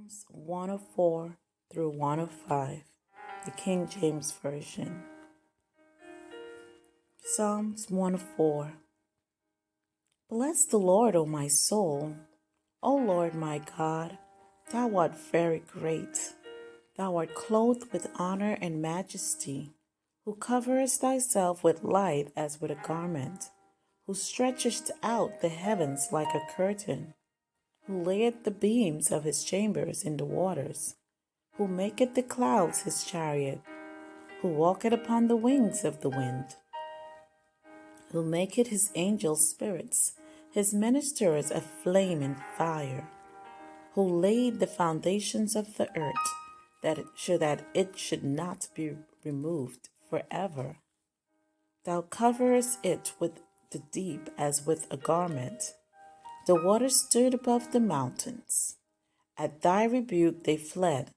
Psalms 104 through 105, the King James Version. Psalms 104. Bless the Lord, O my soul. O Lord my God, thou art very great. Thou art clothed with honor and majesty, who coverest thyself with light as with a garment, who stretchest out the heavens like a curtain, who layeth the beams of his chambers in the waters, who maketh the clouds his chariot, who walketh upon the wings of the wind, who maketh his angels spirits, his ministers a flame and fire, who laid the foundations of the earth, that it should not be removed forever. Thou coverest it with the deep as with a garment. The waters stood above the mountains. At thy rebuke they fled.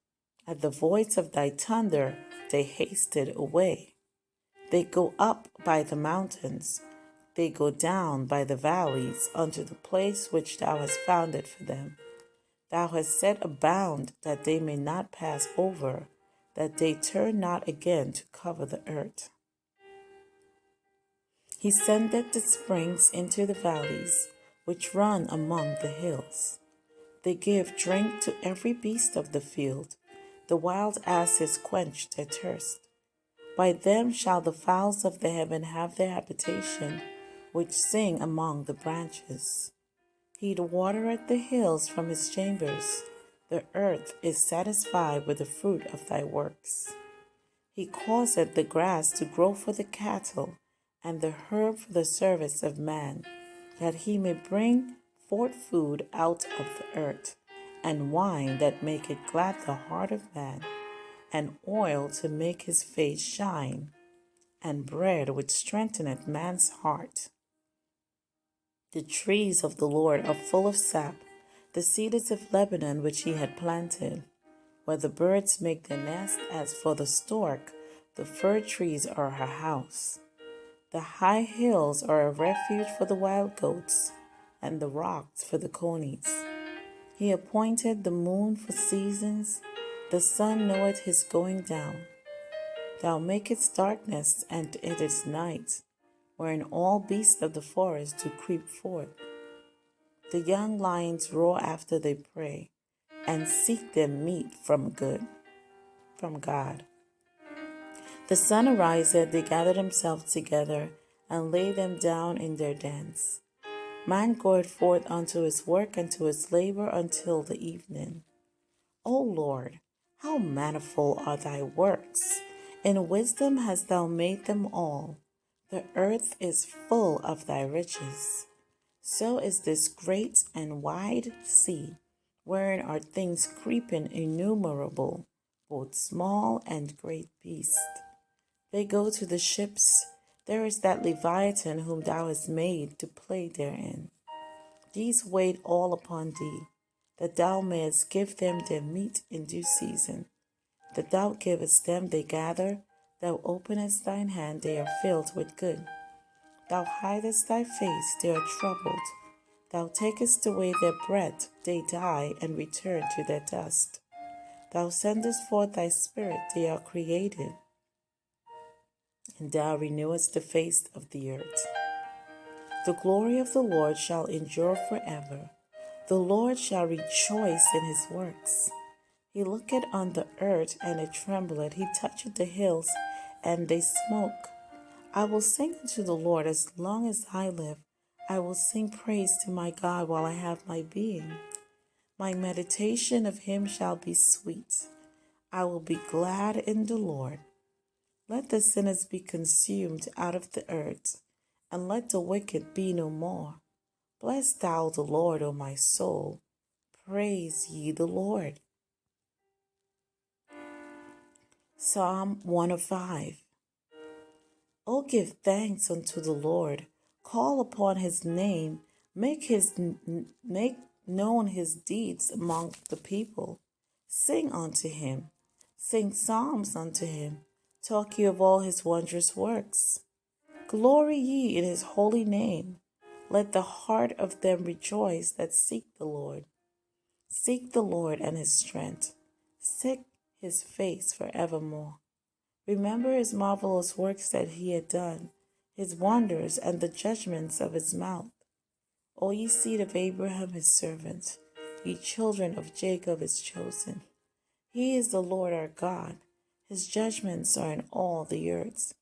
At the voice of thy thunder they hasted away. They go up by the mountains. They go down by the valleys unto the place which thou hast founded for them. Thou hast set a bound that they may not pass over, that they turn not again to cover the earth. He sendeth the springs into the valleys, which run among the hills. They give drink to every beast of the field. The wild asses quench their thirst. By them shall the fowls of the heaven have their habitation, which sing among the branches. He watereth the hills from his chambers. The earth is satisfied with the fruit of thy works. He causeth the grass to grow for the cattle, and the herb for the service of man, that he may bring forth food out of the earth, and wine that maketh glad the heart of man, and oil to make his face shine, and bread which strengtheneth man's heart. The trees of the Lord are full of sap, the cedars of Lebanon which he had planted. Where the birds make their nest, as for the stork, the fir trees are her house. The high hills are a refuge for the wild goats, and the rocks for the conies. He appointed the moon for seasons, the sun knoweth his going down. Thou makest darkness, and it is night, wherein all beasts of the forest do creep forth. The young lions roar after their prey, and seek their meat from God. The sun ariseth, they gather themselves together, and lay them down in their dens. Man goeth forth unto his work and to his labor until the evening. O Lord, how manifold are thy works! In wisdom hast thou made them all. The earth is full of thy riches. So is this great and wide sea, wherein are things creeping innumerable, both small and great beasts. They go to the ships. There is that Leviathan whom thou hast made to play therein. These wait all upon thee, that thou mayest give them their meat in due season. That thou givest them, they gather. Thou openest thine hand, they are filled with good. Thou hidest thy face, they are troubled. Thou takest away their breath, they die and return to their dust. Thou sendest forth thy spirit, they are created, and thou renewest the face of the earth. The glory of the Lord shall endure forever. The Lord shall rejoice in his works. He looketh on the earth, and it trembleth. He toucheth the hills, and they smoke. I will sing unto the Lord as long as I live. I will sing praise to my God while I have my being. My meditation of him shall be sweet. I will be glad in the Lord. Let the sinners be consumed out of the earth, and let the wicked be no more. Bless thou the Lord, O my soul. Praise ye the Lord. Psalm 105. O give thanks unto the Lord. Call upon his name. Make known his deeds among the people. Sing unto him. Sing psalms unto him. Talk ye of all his wondrous works. Glory ye in his holy name. Let the heart of them rejoice that seek the Lord. Seek the Lord and his strength. Seek his face forevermore. Remember his marvelous works that he had done, his wonders and the judgments of his mouth. O ye seed of Abraham his servant, ye children of Jacob his chosen. He is the Lord our God. His judgments are in all the earth.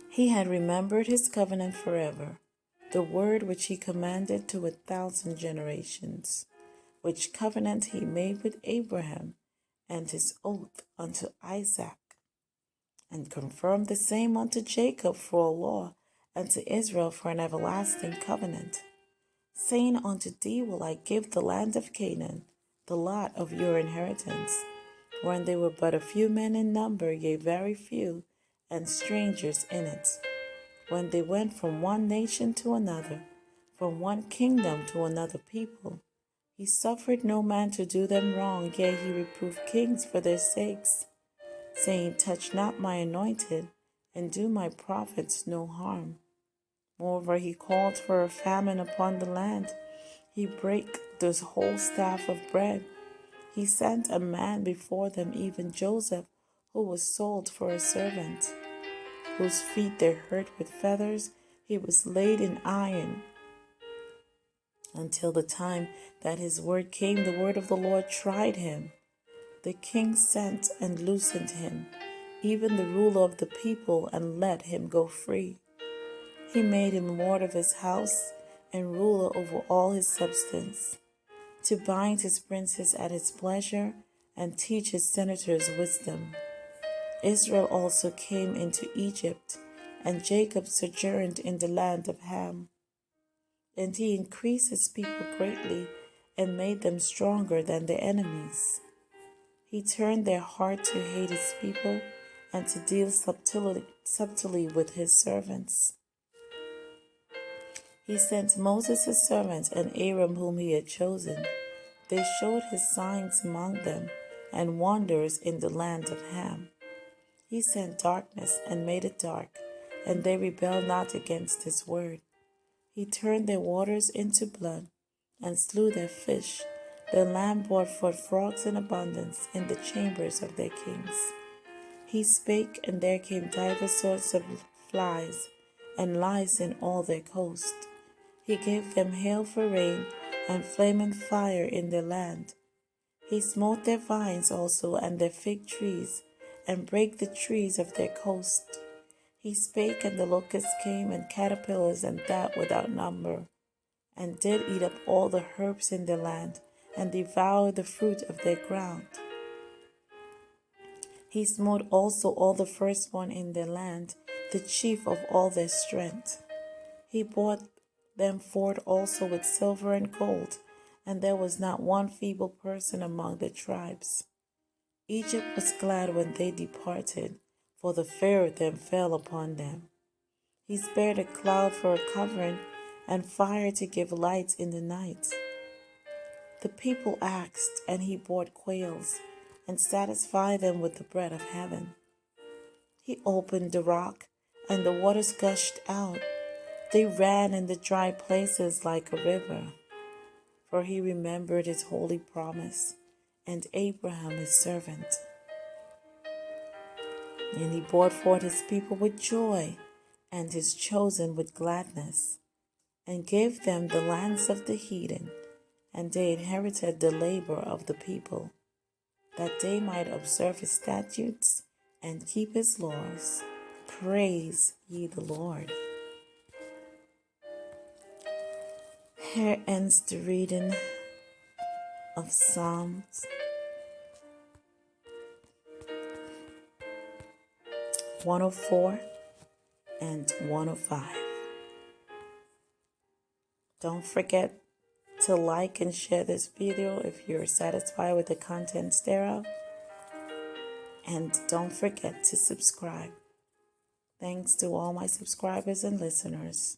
He had remembered his covenant forever, the word which he commanded to 1,000 generations, which covenant he made with Abraham, and his oath unto Isaac, and confirmed the same unto Jacob for a law, and to Israel for an everlasting covenant, saying, Unto thee will I give the land of Canaan, the lot of your inheritance, when they were but a few men in number, yea, very few, and strangers in it, when they went from one nation to another, from one kingdom to another people. He suffered no man to do them wrong, yea, he reproved kings for their sakes, saying, Touch not my anointed, and do my prophets no harm. Moreover, he called for a famine upon the land. He brake the whole staff of bread. He sent a man before them, even Joseph, who was sold for a servant, whose feet they hurt with feathers. He was laid in iron until the time that his word came. The word of the Lord tried him. The king sent and loosened him, even the ruler of the people, and let him go free. He made him lord of his house and ruler over all his substance, to bind his princes at his pleasure and teach his senators wisdom. Israel also came into Egypt, and Jacob sojourned in the land of Ham. And he increased his people greatly and made them stronger than their enemies. He turned their heart to hate his people and to deal subtly with his servants. He sent Moses his servant and Aaron whom he had chosen. They showed his signs among them and wonders in the land of Ham. He sent darkness and made it dark, and they rebelled not against his word. He turned their waters into blood and slew their fish. Their land brought forth frogs in abundance in the chambers of their kings. He spake, and there came divers sorts of flies and lice in all their coast. He gave them hail for rain and flaming fire in their land. He smote their vines also and their fig trees, and brake the trees of their coast. He spake, and the locusts came, and caterpillars, and that without number, and did eat up all the herbs in their land, and devoured the fruit of their ground. He smote also all the firstborn in their land, the chief of all their strength. He bought them forth also with silver and gold, and there was not one feeble person among the tribes. Egypt was glad when they departed, for the fear of them fell upon them. He spared a cloud for a covering, and fire to give light in the night. The people asked, and he brought quails, and satisfied them with the bread of heaven. He opened the rock, and the waters gushed out. They ran in the dry places like a river. For he remembered his holy promise, and Abraham his servant. And he brought forth his people with joy, and his chosen with gladness, and gave them the lands of the heathen, and they inherited the labor of the people, that they might observe his statutes and keep his laws. Praise ye the Lord. Here ends the reading of Psalms 104 and 105. Don't forget to like and share this video if you're satisfied with the contents thereof. And don't forget to subscribe. Thanks to all my subscribers and listeners.